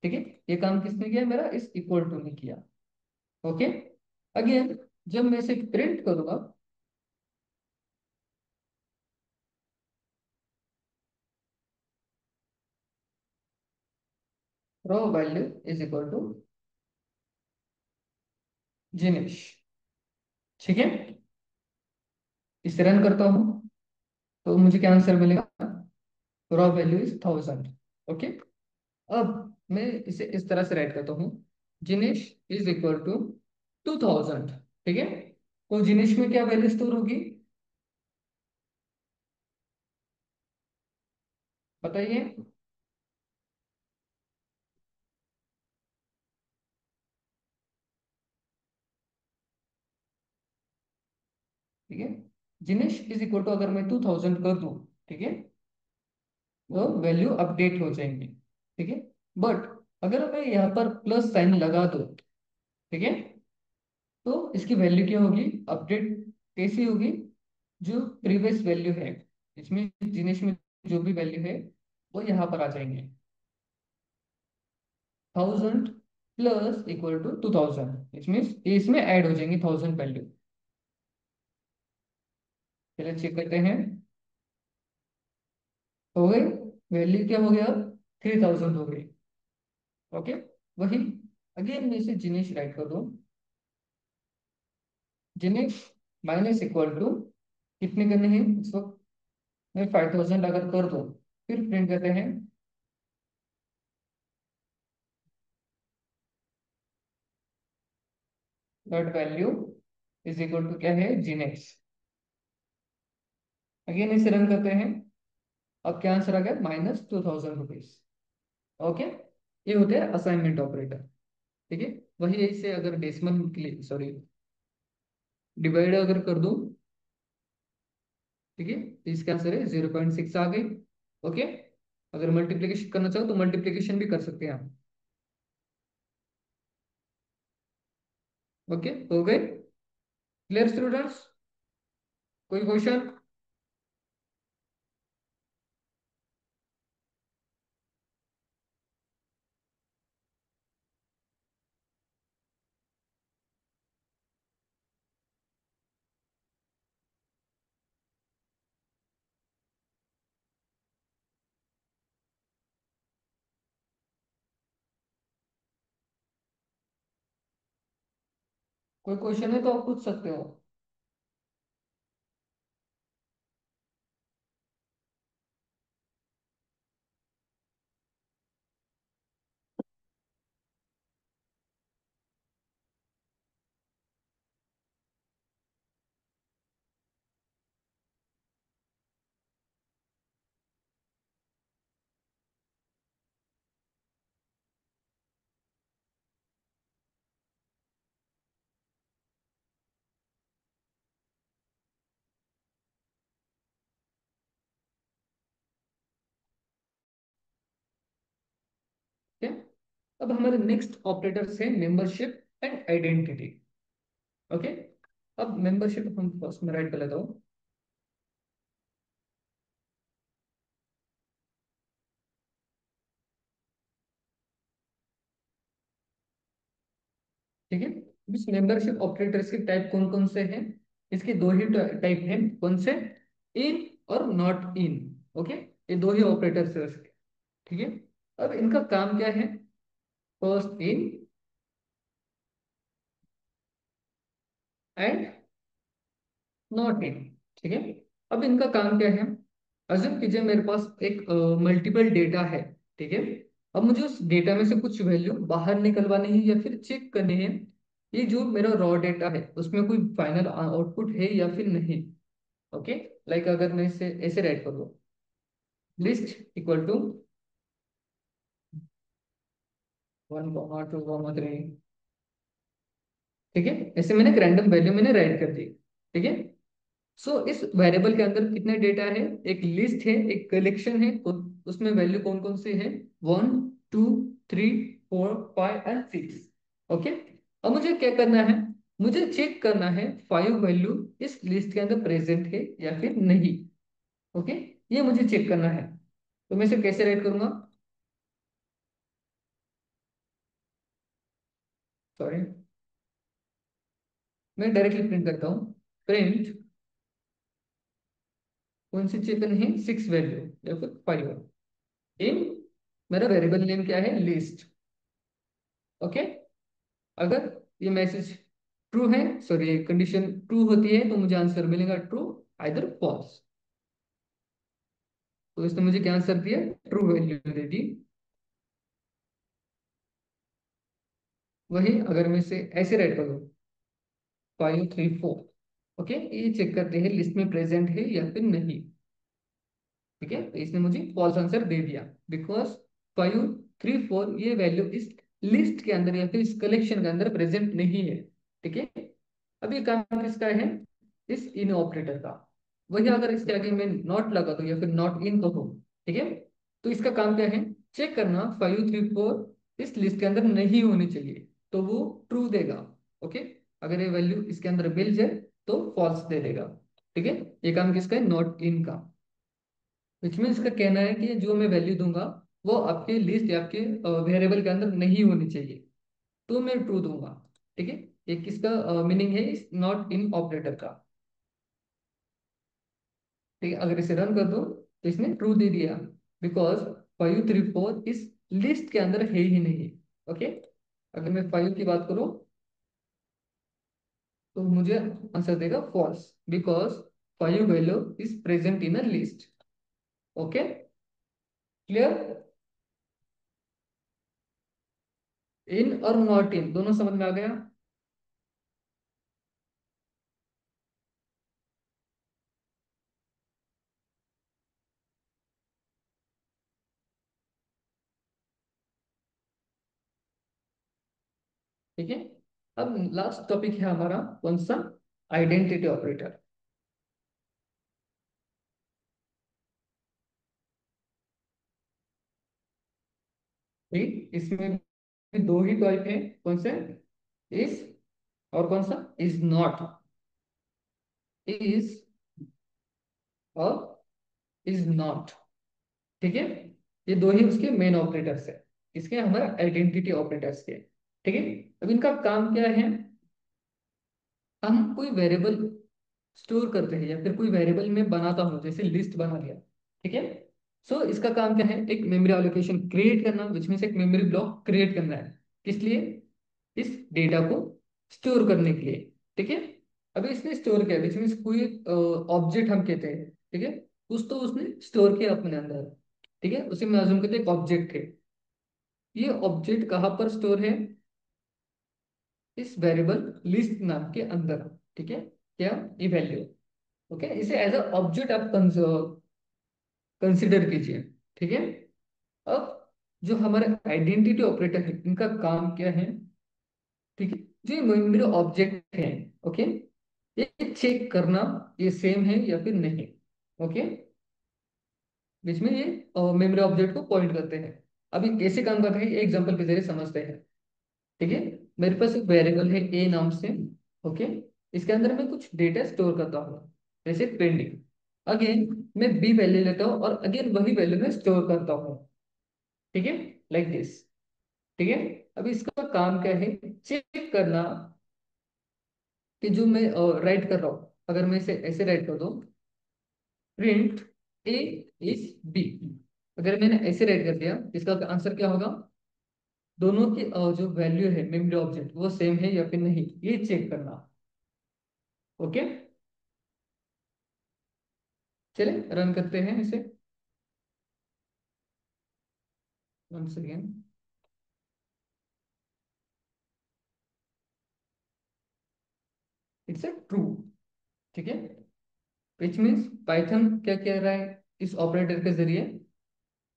ठीक है, ये काम किसने किया? मेरा इस इक्वल टू ने किया। ओके, अगेन जब मैं इसे प्रिंट करूंगा, raw value is equal to Jinesh. ठीक है, इसे रन करता हूँ, तो मुझे क्या आंसर मिलेगा? Raw value is 1000। ओके, अब मैं इसे इस तरह से राइट करता हूँ, जिनेश इज इक्वल टू 2000। ठीक है, तो जिनेश में क्या वैल्यू स्टोर होगी? बताइए। ठीक है, जिनेश इज इक्वल टू, अगर मैं 2000 कर दूं, ठीक है, वो वैल्यू अपडेट हो जाएंगे। ठीक है, बट अगर मैं यहाँ पर प्लस साइन लगा दूं, ठीक है, तो इसकी वैल्यू क्या होगी? अपडेट कैसी होगी? जो प्रीवियस वैल्यू है, इसमें जिनेश में जो भी वैल्यू है, वो यहाँ पर आ जाएंगे। 1000 plus equal to 2000, it means इसमें ऐड हो जाएंगे 1000 वैल्यू। चलिए चेक करते हैं। हो गई? वैल्यू क्या हो गया? 3000 हो गई। ओके, वही अगेन मैं इसे जिनेश राइट कर दूं, जिनेश माइनस इक्वल टू, कितने करने हैं इस वक्त? मैं 5000 अगर कर दूं, फिर प्रिंट करते हैं, that value is equal to क्या है? जिनेश। अगेन इसे रन करते हैं, अब क्या आंसर आ गया? -2000 रुपीज। ओके, ये होते हैं असाइनमेंट ऑपरेटर। ठीक है, वही ऐसे अगर डेसिमल के लिए, सॉरी, डिवाइड अगर कर दूं, ठीक है, तो इसका आंसर है 0.6 आ गई। ओके, अगर मल्टीप्लीकेशन करना चाहो तो मल्टीप्लीकेशन भी कर सकते हैं आप। ओके, हो गए? Clear students? कोई क्वेश्चन? कोई क्वेश्चन है तो आप पूछ सकते हो। ठीक है, अब हमारे नेक्स्ट ऑपरेटर्स है मेंबरशिप एंड आइडेंटिटी। ओके, अब मेंबरशिप हम फर्स्ट में राइट कर लेता हूँ। ठीक है। इस मेंबरशिप ऑपरेटर्स के टाइप कौन कौन से हैं? इसके दो ही टाइप हैं, कौन से? इन और नॉट इन। ओके, ये दो ही ऑपरेटर्स है इसके। ठीक है। अब इनका काम क्या है? First in and not in. ठीक है। अब इनका काम क्या है? अज्यूम कीजिए मेरे पास एक मल्टीपल डेटा है। ठीक है। अब मुझे उस डेटा में से कुछ वैल्यू बाहर निकलवानी है या फिर चेक करनी है, ये जो मेरा रॉ डेटा है उसमें कोई फाइनल आउटपुट है या फिर नहीं। ओके। लाइक अगर मैं इसे ऐसे राइट कर दूं, लिस्ट इक्वल टू 1,2,3। ठीक है। ऐसे मैंने एक रैंडम वैल्यू मैंने राइट कर दी। ठीक है। सो इस वेरिएबल के अंदर कितने डेटा है? एक लिस्ट है, एक कलेक्शन है, उसमें वैल्यू कौन कौन सी है? 1, 2, 3, 4, 5 एंड 6। ओके। अब मुझे क्या करना है? मुझे चेक करना है 5 वैल्यू इस लिस्ट के अंदर प्रेजेंट है या फिर नहीं। ओके। ये मुझे चेक करना है। तो मैं इसे कैसे राइट करूंगा? सॉरी, मैं डायरेक्टली प्रिंट करता हूँ। प्रिंट कौन सी चेक करनी है? 6 वैल्यू या फिर 5। इन मेरा वेरिएबल नेम क्या है? लिस्ट। ओके। अगर ये मैसेज ट्रू है, सॉरी कंडीशन ट्रू होती है, तो मुझे आंसर मिलेगा ट्रू, आइदर फॉल्स। तो इसने मुझे क्या आंसर दिया? ट्रू वैल्यू दे दी। वही अगर मैं इसे ऐसे राइट करूँ, 5, 3, 4। ओके, ये चेक करते हैं लिस्ट में प्रेजेंट है या फिर नहीं। ठीक है। तो इसने मुझे फॉल्स आंसर दे दिया, बिकॉज 5, 3, 4 ये वैल्यू इस लिस्ट के अंदर या फिर इस कलेक्शन के अंदर प्रेजेंट नहीं है। ठीक है। अब ये काम किसका है? इस इन ऑपरेटर का। वही अगर इसके आगे मैं नॉट लगा दूं या फिर नॉट इन कहूं, ठीक है, तो इसका काम क्या है? चेक करना 5, 3, 4 इस लिस्ट के अंदर नहीं होनी चाहिए, तो वो ट्रू देगा। ओके। अगर ये वैल्यू इसके अंदर मिल जाए तो फॉल्स दे देगा। ठीक है। ये काम किसका है? नॉट इन का। विच मीन इसका कहना है कि जो मैं वैल्यू दूंगा वो आपके लिस्ट या आपके वेरिएबल के अंदर नहीं होनी चाहिए, तो मैं ट्रू दूंगा। ठीक है। ये किसका मीनिंग है इस नॉट इन ऑपरेटर का? ठीक है। अगर इसे रन कर दो तो इसने ट्रू दे दिया, बिकॉज 5, 3, 4 इस लिस्ट के अंदर है ही नहीं। ओके। अगर मैं 5 की बात करूं तो मुझे आंसर देगा false, because 5 value is present in a list. Okay. Clear? In और नॉट इन दोनों समझ में आ गया? ठीक है। अब लास्ट टॉपिक है हमारा कौन सा? Identity operator. ठीक, इसमें भी दो ही टाइप है, कौन से? इज और कौन सा? Is not. इज और इज नॉट। ठीक है। ये दो ही उसके मेन ऑपरेटर्स है, इसके हमारे आइडेंटिटी ऑपरेटर्स के। ठीक है। अब इनका काम क्या है? हम कोई वेरिएबल स्टोर करते हैं या फिर कोई वेरिएबल में बनाता हूँ, जैसे लिस्ट बना लिया। ठीक है। सो इसका काम क्या है? एक मेमोरी एलोकेशन क्रिएट करना, विच मीन्स एक मेमोरी ब्लॉक क्रिएट करना है। किस लिए? इस डेटा को स्टोर करने के लिए। ठीक है। अभी इसने स्टोर किया, विच मीन्स कोई ऑब्जेक्ट हम कहते हैं। ठीक है। कुछ तो उसने स्टोर किया अपने अंदर। ठीक है। उसे मैं अज्यूम करते एक ऑब्जेक्ट है। ये ऑब्जेक्ट कहाँ पर स्टोर है? इस वेरिएबल लिस्ट नाम के अंदर। ठीक है। क्या? ये वैल्यू। ओके, इसे एज अ ऑब्जेक्ट आप कंसिडर कीजिए। ठीक है। अब जो हमारे आइडेंटिटी ऑपरेटर है, इनका काम क्या है? ठीक है। जो ये मेरे ऑब्जेक्ट है, ओके, ये चेक करना ये सेम है या फिर नहीं। ओके। बीच में ये मेमोरी ऑब्जेक्ट को पॉइंट करते हैं। अब ये कैसे काम करते हैं, एग्जांपल के जरिए समझते हैं। ठीक है। मेरे पास एक वेरिएबल है ए नाम से। ओके। इसके अंदर मैं कुछ डेटा स्टोर करता हूँ, जैसे पेंडिंग। अगेन मैं बी वैल्यू लेता हूँ और अगेन वही वैल्यू में स्टोर करता हूँ। ठीक है। Like this. ठीक है। अब इसका काम क्या है, चेक करना कि जो मैं राइट कर रहा हूँ, अगर मैं इसे ऐसे राइट कर दूं, प्रिंट ए इज बी, अगर मैंने ऐसे राइट कर दिया, इसका आंसर क्या होगा, दोनों की जो वैल्यू है मेमोरी ऑब्जेक्ट वो सेम है या फिर नहीं, ये चेक करना। ओके, चले रन करते हैं इसे once again. It's a true. ठीक है, विच मीन्स पाइथन क्या कह रहा है इस ऑपरेटर के जरिए,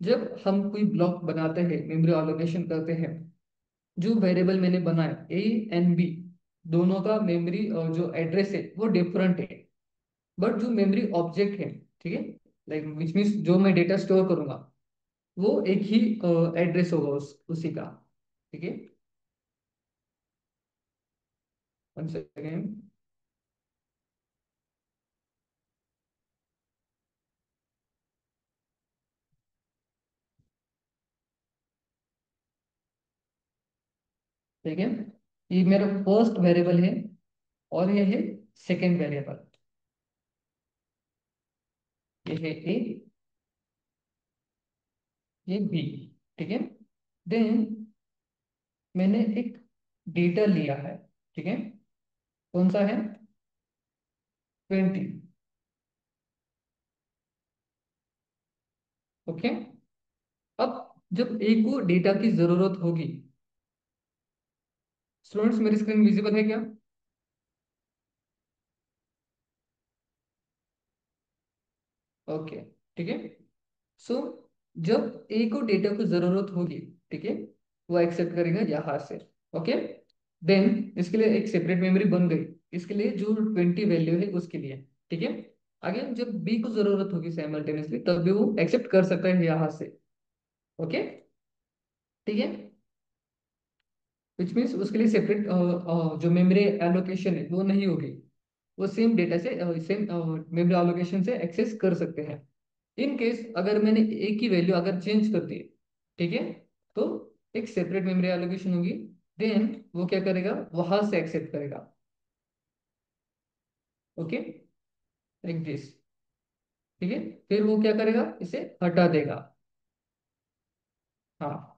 जब हम कोई ब्लॉक बनाते हैं, मेमोरी एलोकेशन करते हैं, जो वेरिएबल मैंने बनाया ए एंड बी, दोनों का मेमोरी जो एड्रेस है वो डिफरेंट है, बट जो मेमोरी ऑब्जेक्ट है, ठीक है, लाइक विच मीन्स जो मैं डेटा स्टोर करूंगा वो एक ही एड्रेस होगा उसी का। ठीक है, वन सेकेंड। ठीक है, ये मेरा फर्स्ट वेरिएबल है और ये है सेकेंड वेरिएबल, ये है ए, ये बी। ठीक है, देन मैंने एक डेटा लिया है, ठीक है, कौन सा है, 20। ओके, अब जब ए को डेटा की जरूरत होगी, स्टूडेंट्स मेरी स्क्रीन विजिबल है क्या? ओके, ठीक है। सो जब ए को डेटा को जरूरत होगी, ठीक है, वो एक्सेप्ट करेगा यहाँ से। ओके, देन इसके लिए एक सेपरेट मेमोरी बन गई, इसके लिए जो 20 वैल्यू है उसके लिए। ठीक है, आगे जब बी को जरूरत होगी साइमल्टेनियसली, तब भी वो एक्सेप्ट कर सकता है यहाँ से। ओके, ठीक है, विच मीन्स उसके लिए सेपरेट जो मेमोरी एलोकेशन है वो नहीं होगी, वो सेम डेटा से सेम मेमोरी एलोकेशन से एक्सेस कर सकते हैं। इन केस अगर मैंने एक ही वैल्यू अगर चेंज कर दी, ठीक है, तो एक सेपरेट मेमोरी एलोकेशन होगी, देन वो क्या करेगा, वहां से एक्सेप्ट करेगा। Okay, like this. ठीक है, फिर वो क्या करेगा, इसे हटा देगा। हाँ,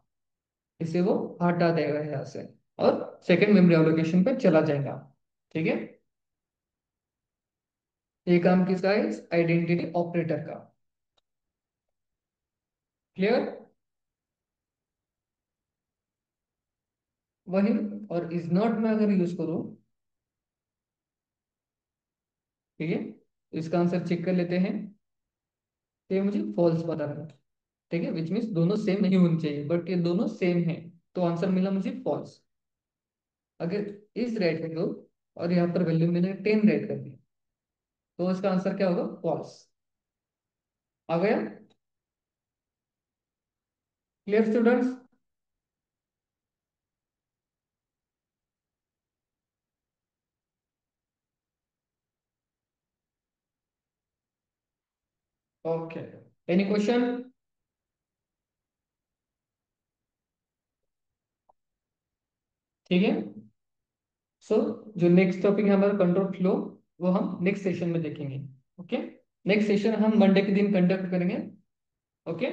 इसे वो हटा देगा यहाँ से और सेकंड मेमोरी एलोकेशन पे चला जाएगा। ठीक है, ये काम किसका है, आइडेंटिटी ऑपरेटर का। क्लियर? वही, और इज नॉट में अगर यूज करूं, ठीक है, इसका आंसर चेक कर लेते हैं, तो ये मुझे फॉल्स बता रहा है। ठीक है, विच मीन्स दोनों सेम नहीं होनी चाहिए, बट ये दोनों सेम है, तो आंसर मिला मुझे फॉल्स। अगर इस राइट कर दो और यहाँ पर वैल्यू मैंने 10 राइट कर दी, तो इसका आंसर क्या होगा, फॉल्स। आ गया? Clear students? Okay, any question? ठीक है, सो जो नेक्स्ट टॉपिक है हमारा कंट्रोल फ्लो, वो हम नेक्स्ट सेशन में देखेंगे। ओके, नेक्स्ट सेशन हम मंडे के दिन कंडक्ट करेंगे। Okay,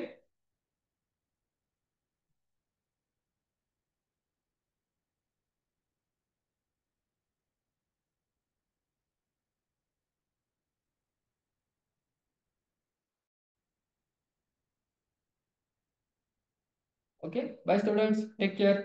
okay, bye students, take care.